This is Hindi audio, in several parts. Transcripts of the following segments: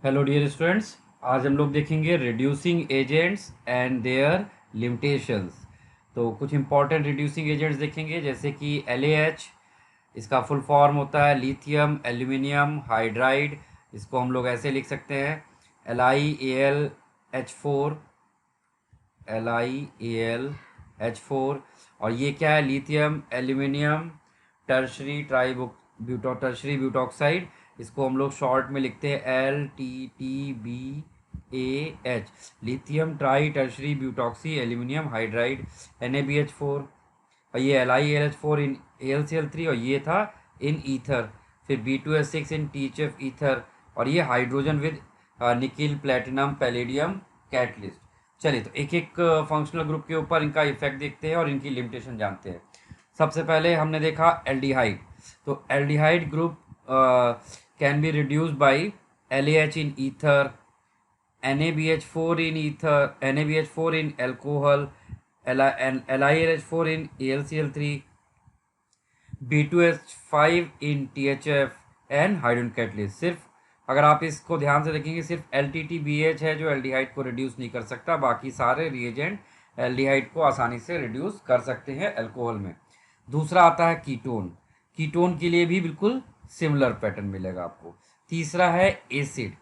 Hello dear students. आज हम लोग देखेंगे reducing agents and there limitations. तो कुछ इंपॉर्टेंट रिड्यूसिंग एजेंट्स देखेंगे, जैसे कि LaH। इसका फुल फॉर्म होता है लिथियम एल्यूमिनियम हाइड्राइड। इसको हम लोग ऐसे लिख सकते हैं LiAlH4, LiAlH4। और ये क्या है? Lithium aluminium tertiary butoxide. इसको हम लोग शॉर्ट में लिखते हैं LTTBAH, lithium tri tertiary butoxy aluminium hydride NaBH4। और ये LiAlH4 इन AlCl3, और ये था इन ईथर। फिर B2S6 इन THF ईथर, और ये hydrogen with nickel platinum palladium catalyst. चलिए, तो एक एक फंक्शनल ग्रुप के ऊपर इनका इफेक्ट देखते हैं और इनकी लिमिटेशन जानते हैं। सबसे पहले हमने देखा एल्डिहाइड। तो aldehyde group can be reduced by LaH in ether, NaBH4 in ether, NaBH4 in alcohol, LiLH4 in AlCl3, B2H5 in THF and hydrogen catalyst. सिर्फ अगर आप इसको ध्यान से देखेंगे, सिर्फ LTTBH है जो एल्डिहाइड को रिड्यूस नहीं कर सकता। बाकी सारे रिएजेंट एल्डिहाइड को आसानी से रिड्यूस कर सकते हैं अल्कोहल में। दूसरा आता है कीटोन। कीटोन के लिए भी बिल्कुल सिमिलर पैटर्न मिलेगा आपको। तीसरा है एसिड।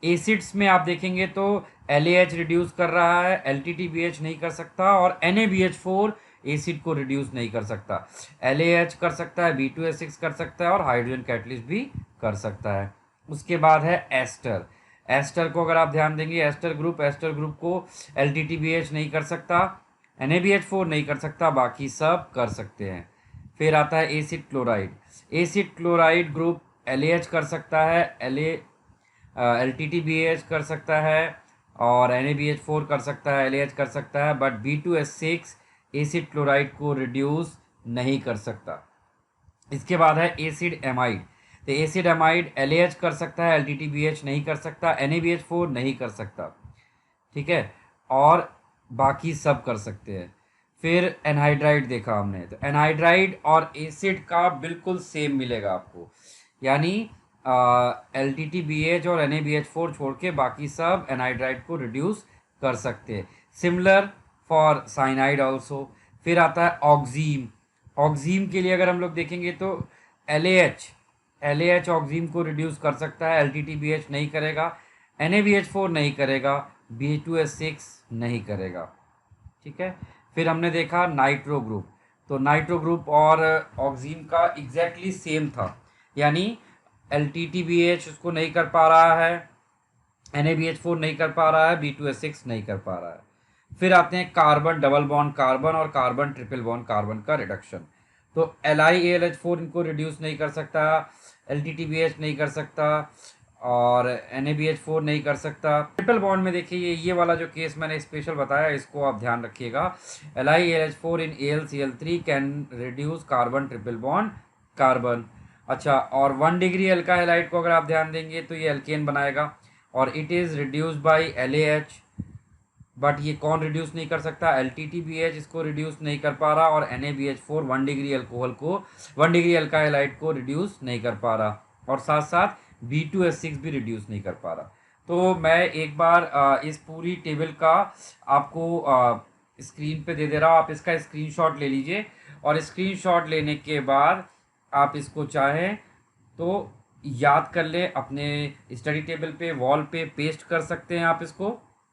एसिड्स में आप देखेंगे तो LaH रिड्यूस कर रहा है, LTTBH नहीं कर सकता, और NaBH4 एसिड को रिड्यूस नहीं कर सकता। LaH कर सकता है, B2S6 कर सकता है, और हाइड्रोजन कैटलिस्ट भी कर सकता है। उसके बाद है एस्टर। एस्टर को अगर आप ध्यान देंगे, एस्टर ग्रुप को LTTBH नहीं कर सकता, NaBH4 नहीं कर सकता, बाकी सब कर सकते हैं। फिर आता है acid chloride. Acid chloride group LaH कर सकता है, LTTBH कर सकता है, और NaBH4 कर सकता है, LaH कर सकता है, बट B2S6 एसिड क्लोराइड को रिड्यूस नहीं कर सकता। इसके बाद है एसिड एमाइड। तो एसिड एमाइड LaH कर सकता है, LTTBH नहीं कर सकता, NaBH4 नहीं कर सकता, ठीक है, और बाकी सब कर सकते हैं। फिर एनहाइड्राइड देखा हमने, तो एनहाइड्राइड और एसिड का बिल्कुल सेम मिलेगा आपको, यानी LTTBH और NaBH4 छोड़ के बाकी सब एनहाइड्राइड को रिड्यूस कर सकते हैं। Similar for cyanide also. फिर आता है ऑक्जीम। ऑक्जीम के लिए अगर हम लोग देखेंगे तो LaH ऑक्जीम को रिड्यूस कर सकता है, LTTBH नहीं करेगा, NaBH4 नहीं करेगा, B2S6 नहीं करेगा, ठीक है। फिर हमने देखा नाइट्रो ग्रुप। तो नाइट्रो ग्रुप और ऑक्सीम का एग्जैक्टली सेम था, यानी LTTBH उसको नहीं कर पा रहा है, NaBH4 नहीं कर पा रहा है, B2S6 नहीं कर पा रहा है। फिर आते हैं कार्बन डबल बॉन्ड कार्बन और कार्बन ट्रिपल बॉन्ड कार्बन का रिडक्शन। तो LiAlH4 इनको रिड्यूस नहीं कर सकता, LTTBH नहीं कर सकता, और NaBH4 नहीं कर सकता। ट्रिपल बॉन्ड में देखिए, ये वाला जो केस मैंने स्पेशल बताया, इसको आप ध्यान रखिएगा। LiAlH4 in AlCl3 can reduce carbon triple bond carbon. अच्छा, और 1 डिग्री अल्का हैलाइड को अगर आप ध्यान देंगे तो ये एल्केन बनाएगा, और it is reduce by LaH, but ये कौन रिड्यूस नहीं कर सकता? LTTBH इसको रिड्यूस नहीं कर पा रहा, और NaBH4 1 डिग्री अल्कोहल को 1 डिग्री अल्का हैलाइड को रिड्यूस नहीं कर पा रहा, और साथ साथ B2S6 भी रिड्यूस नहीं कर पा रहा। तो मैं एक बार इस पूरी टेबल का आपको स्क्रीन पे दे दे रहा हूँ, आप इसका स्क्रीनशॉट ले लीजिए, और स्क्रीनशॉट लेने के बाद आप इसको चाहें तो याद कर ले, अपने स्टडी टेबल पे वॉल पे पेस्ट कर सकते हैं आप इसको,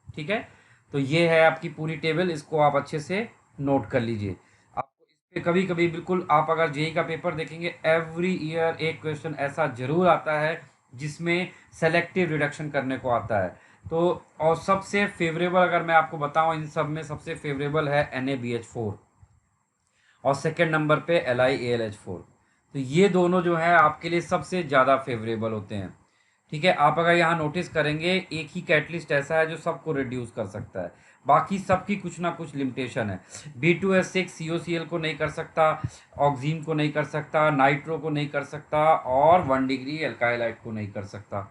ठीक है। तो ये है आपकी पूरी टेबल, इसको आप अच्छे से नोट कर लीजिए। आपको इस पे कभी कभी बिल्कुल, आप अगर जेई का पेपर देखेंगे, एवरी ईयर एक क्वेश्चन ऐसा जरूर आता है जिसमें सेलेक्टिव रिडक्शन करने को आता है। तो और सबसे फेवरेबल अगर मैं आपको बताऊं, इन सब में सबसे फेवरेबल है NaBH4, और सेकेंड नंबर पे LiAlH4। तो ये दोनों जो है आपके लिए सबसे ज़्यादा फेवरेबल होते हैं, ठीक है। आप अगर यहाँ नोटिस करेंगे, एक ही कैटलिस्ट ऐसा है जो सबको रिड्यूस कर सकता है, बाकी सबकी कुछ ना कुछ लिमिटेशन है। B2S6 COCl को नहीं कर सकता, ऑक्सीन को नहीं कर सकता, नाइट्रो को नहीं कर सकता, और 1 डिग्री एल्काइलाइट को नहीं कर सकता,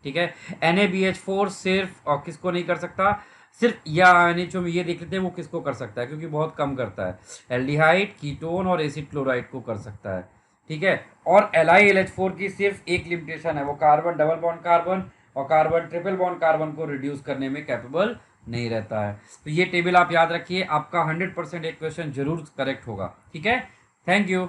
ठीक है। NaBH4 सिर्फ और किसको नहीं कर सकता? सिर्फ या NHO में ये देख लेते हैं वो किसको कर सकता है, क्योंकि बहुत कम करता है। एल्डिहाइड, कीटोन और एसिड क्लोराइड को कर सकता है, ठीक है। और LiLH4 की सिर्फ एक लिमिटेशन है, वो कार्बन डबल बॉन्ड कार्बन और कार्बन ट्रिपल बॉन्ड कार्बन को रिड्यूस करने में कैपेबल नहीं रहता है। तो ये टेबल आप याद रखिए, आपका 100% एक क्वेश्चन जरूर करेक्ट होगा। ठीक है, थैंक यू।